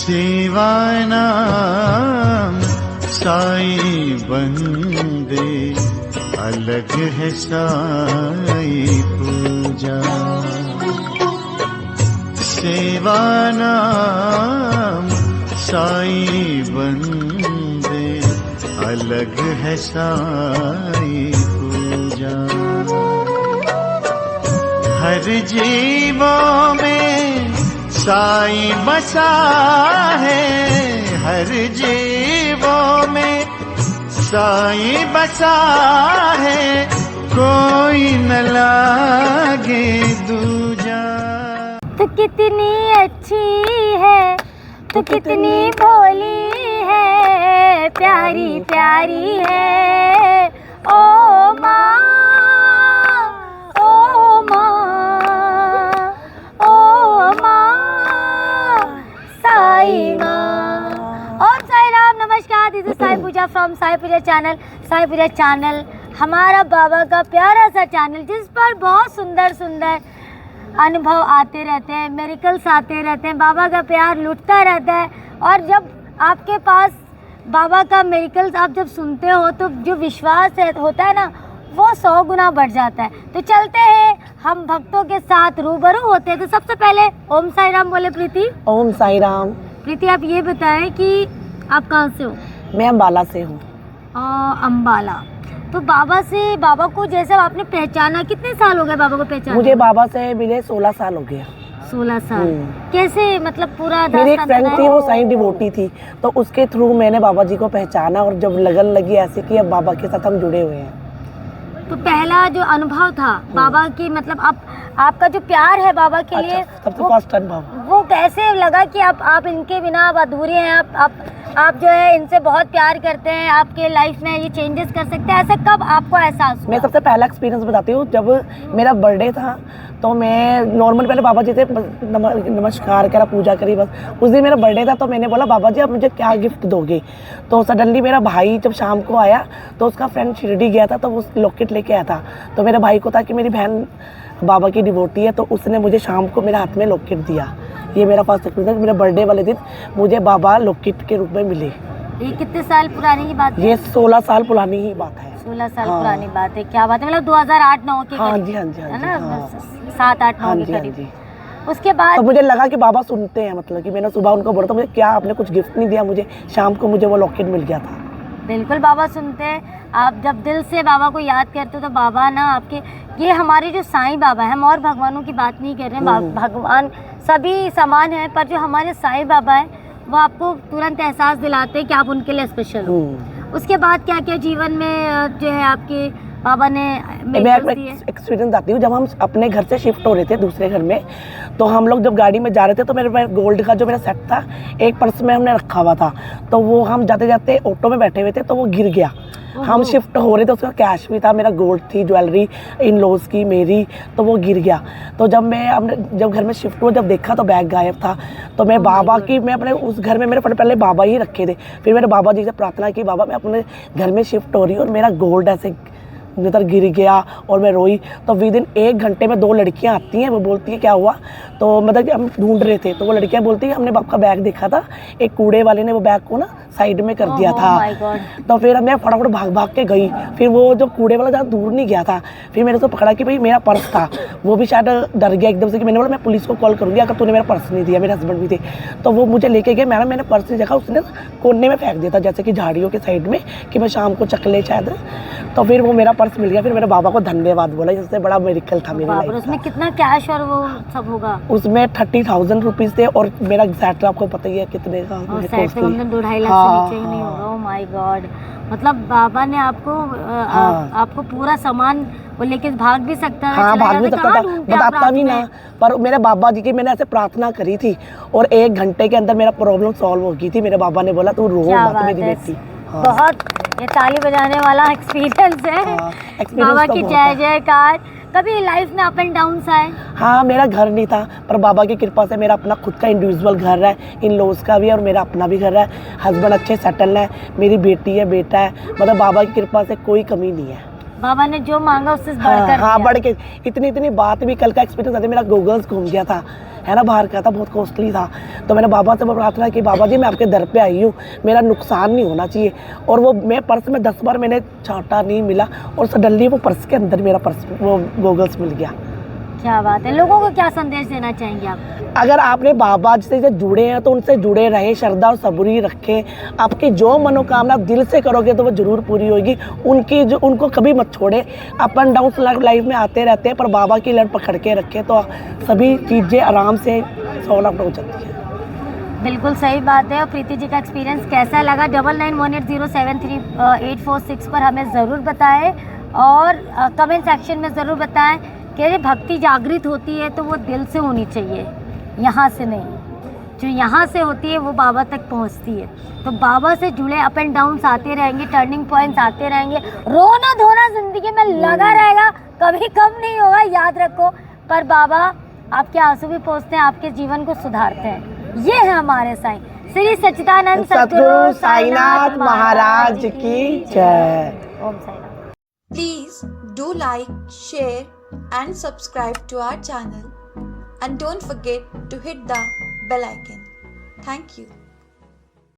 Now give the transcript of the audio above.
सेवानाम साईं बंदे, अलग है साईं पूजा। सेवानाम साईं बंदे, अलग है साईं पूजा। हर जीवों में साईं बसा है, हर जीवों में साईं बसा है, कोई न लागे दूजा। तू कितनी अच्छी है, तू कितनी भोली है, प्यारी प्यारी है ओ माँ, ओ माँ, ओ माँ, साईं माँ। ओम साई राम, नमस्कार, this is Sai Puja from Sai Puja channel. Sai Puja channel हमारा बाबा का प्यारा सा चैनल, जिस पर बहुत सुंदर सुंदर अनुभव आते रहते हैं, मेरिकल्स आते रहते हैं, बाबा का प्यार लुटता रहता है। और जब आपके पास बाबा का मेरिकल्स आप जब सुनते हो तो जो विश्वास होता है ना, वो 100 गुना बढ़ जाता है। तो चलते हैं, हम भक्तों के साथ रूबरू होते हैं। तो सबसे पहले ओम साई राम बोले प्रीति। ओम साई राम। प्रीति, आप ये बताएं कि आप कहाँ से हो? मैं अम्बाला से हूँ। अम्बाला। तो बाबा को जैसे आपने पहचाना, कितने साल हो गए बाबा को पहचाना? मुझे बाबा से मिले 16 साल हो गया। 16 साल। कैसे, मतलब पूरा मेरी एक फ्रेंड थी, वो साईं डिवोटी थी, तो उसके थ्रू मैंने बाबा जी को पहचाना और जब लगन लगी ऐसे कि अब बाबा के साथ हम जुड़े हुए हैं। तो पहला जो अनुभव था बाबा की, मतलब आपका जो प्यार है बाबा के लिए, सबसे फर्स्ट अनुभव वो कैसे लगा कि आप इनके बिना आप अधूरे हैं, आप जो है इनसे बहुत प्यार करते हैं, आपके लाइफ में ये चेंजेस कर सकते हैं, ऐसा कब आपको एहसास हुआ? मैं सबसे पहला एक्सपीरियंस बताती हूँ। जब मेरा बर्थडे था तो मैं नॉर्मल पहले बाबा जी से नमस्कार करा, पूजा करी, बस। उस दिन मेरा बर्थडे था तो मैंने बोला बाबा जी आप मुझे क्या गिफ्ट दोगे? तो सडनली मेरा भाई जब शाम को आया तो उसका फ्रेंड शिरडी गया था तो वो लॉकेट लेके आया था। तो मेरे भाई को था कि मेरी बहन बाबा की डिवोटी है, तो उसने मुझे शाम को मेरे हाथ में लॉकेट दिया। ये मेरा फर्स्ट एक्सपीरियंस था। मेरे बर्थडे वाले दिन मुझे बाबा लॉकेट के रूप में मिले। ये कितने साल पुरानी की बात है? ये 16 साल पुरानी ही बात है। 16 साल पुरानी बात है। क्या बात है, मतलब 2008-9 के हाँ करीब, जी, हाँ जी, है ना? हाँ। 7-8-9 के करीब। उसके बाद तो मुझे लगा कि बाबा सुनते हैं, मतलब कि मैंने सुबह उनको बोला था मुझे क्या आपने कुछ गिफ्ट नहीं दिया मुझे? शाम को मुझे वो लॉकेट मिल गया था। बिल्कुल बाबा सुनते हैं। आप जब दिल से बाबा को याद करते हो तो बाबा ना आपके, ये हमारे जो साईं बाबा हैं, हम और भगवानों की बात नहीं कर रहे हैं, भगवान सभी समान हैं, पर जो हमारे साईं बाबा हैं वो आपको तुरंत एहसास दिलाते हैं कि आप उनके लिए स्पेशल हो। उसके बाद क्या क्या जीवन में जो है आपके बाबा ने मैं एक्सपीरियंस बताती हूँ। जब हम अपने घर से शिफ्ट हो रहे थे दूसरे घर में, तो हम लोग जब गाड़ी में जा रहे थे तो मेरे गोल्ड का जो मेरा सेट था एक पर्स में हमने रखा हुआ था, तो वो हम जाते जाते ऑटो में बैठे हुए थे तो वो गिर गया। हम शिफ्ट हो रहे थे, उसका कैश भी था, मेरा गोल्ड थी, ज्वेलरी इन लॉज की मेरी, तो वो गिर गया। तो जब घर में शिफ्ट हुआ, जब देखा तो बैग गायब था। तो मैं बाबा की, मैं अपने उस घर में मेरे पहले बाबा ही रखे थे। फिर मैंने बाबा जी से प्रार्थना की, बाबा मैं अपने घर में शिफ्ट हो रही हूँ और मेरा गोल्ड ऐसे उधर गिर गया और मैं रोई। तो विद इन 1 घंटे में 2 लड़कियां आती हैं, वो बोलती है क्या हुआ? तो मतलब कि हम ढूंढ रहे थे, तो वो लड़कियां बोलती है हमने आपका बैग देखा था, एक कूड़े वाले ने वो बैग को ना साइड में कर दिया था। तो फिर मैं फटाफट भाग के गई। फिर वो जो कूड़े वाला ज़्यादा दूर नहीं गया था, फिर मैंने उसको पकड़ा कि भाई मेरा पर्स था। वो भी शायद डर गया एकदम से कि मैंने बोला मैं पुलिस को कॉल करूँगी अगर तूने मेरा पर्स नहीं दिया। मेरे हस्बैंड भी थे, तो वो मुझे लेके गए। मैंने पर्स नहीं देखा, उसने कोने में फेंक दिया था जैसे कि झाड़ियों के साइड में, कि मैं शाम को चक ले शायद। तो फिर वो मेरा पर्स मिल गया। फिर मेरे बाबा को धन्यवाद बोला, जिससे बड़ा मेरिकल था मेरी लाइफ का। उसमें कितना कैश और वो सब होगा? उसमें 30,000 रुपीज़ थे और मेरा सेट आपको पता ही है कितने का। 2-2.5 लाख से नीचे ही नहीं होगा। ओह माय गॉड, मतलब बाबा ने आपको पूरा सामान वो लेके भाग भी सकता है। हाँ, भाग भी सकता था, बताता भी ना। पर मेरे बाबा जी की मैंने ऐसे प्रार्थना करी थी और 1 घंटे के अंदर मेरा प्रॉब्लम सॉल्व हो गई थी। मेरे बाबा ने बोला तू रो मत मेरी बेटी। बहुत ये ताली बजाने वाला एक्सपीरियंस है। बाबा की जय जयकार। कभी लाइफ में अप एंड डाउन आए? हाँ, मेरा घर नहीं था, पर बाबा की कृपा से मेरा अपना खुद का इंडिविजुअल घर है, इन लॉज का भी, और मेरा अपना भी घर है। हस्बैंड अच्छे सेटल है, मेरी बेटी है, बेटा है, मतलब बाबा की कृपा से कोई कमी नहीं है। बाबा ने जो मांगा उससे बढ़कर हाँ दिया। बढ़ के इतनी बात भी, कल का एक्सपीरियंस आता, मेरा गूगल्स घूम गया था, है ना, बाहर का था, बहुत कॉस्टली था। तो मैंने बाबा से प्रार्थना की, बाबा जी मैं आपके दर पे आई हूँ, मेरा नुकसान नहीं होना चाहिए। और वो मैं पर्स में 10 बार मैंने छाटा, नहीं मिला, और सडनली वो पर्स के अंदर मेरा पर्स, वो गूगल्स मिल गया। क्या बात है। लोगों को क्या संदेश देना चाहेंगे आप? अगर आपने बाबा जी से जुड़े हैं तो उनसे जुड़े रहे, श्रद्धा और सबूरी रखें। आपकी जो मनोकामना दिल से करोगे तो वो जरूर पूरी होगी। उनको कभी मत छोड़े। अप एंड डाउन लाइफ में आते रहते हैं, पर बाबा की लड़ पकड़ के रखें तो सभी चीज़ें आराम से सॉल्व आउट हो जाती है। बिल्कुल सही बात है। और प्रीति जी का एक्सपीरियंस कैसा लगा? 9918073846 पर हमें ज़रूर बताएं, और कमेंट सेक्शन में ज़रूर बताएं कि यदि भक्ति जागृत होती है तो वो दिल से होनी चाहिए, यहाँ से नहीं। जो यहाँ से होती है वो बाबा तक पहुँचती है। तो बाबा से जुड़े, अप एंड डाउन्स आते रहेंगे, टर्निंग पॉइंट्स आते रहेंगे, रोना धोना ज़िंदगी में लगा रहेगा, कभी कम नहीं होगा, याद रखो। पर बाबा आपके आंसू भी पोंछते हैं, आपके जीवन को सुधारते हैं। ये है हमारे साईं श्री सच्चिदानंद सद्गुरु साईनाथ महाराज की जय। ओम Sainath. Please do like, share and subscribe to our channel, and don't forget to hit the bell icon. Thank you.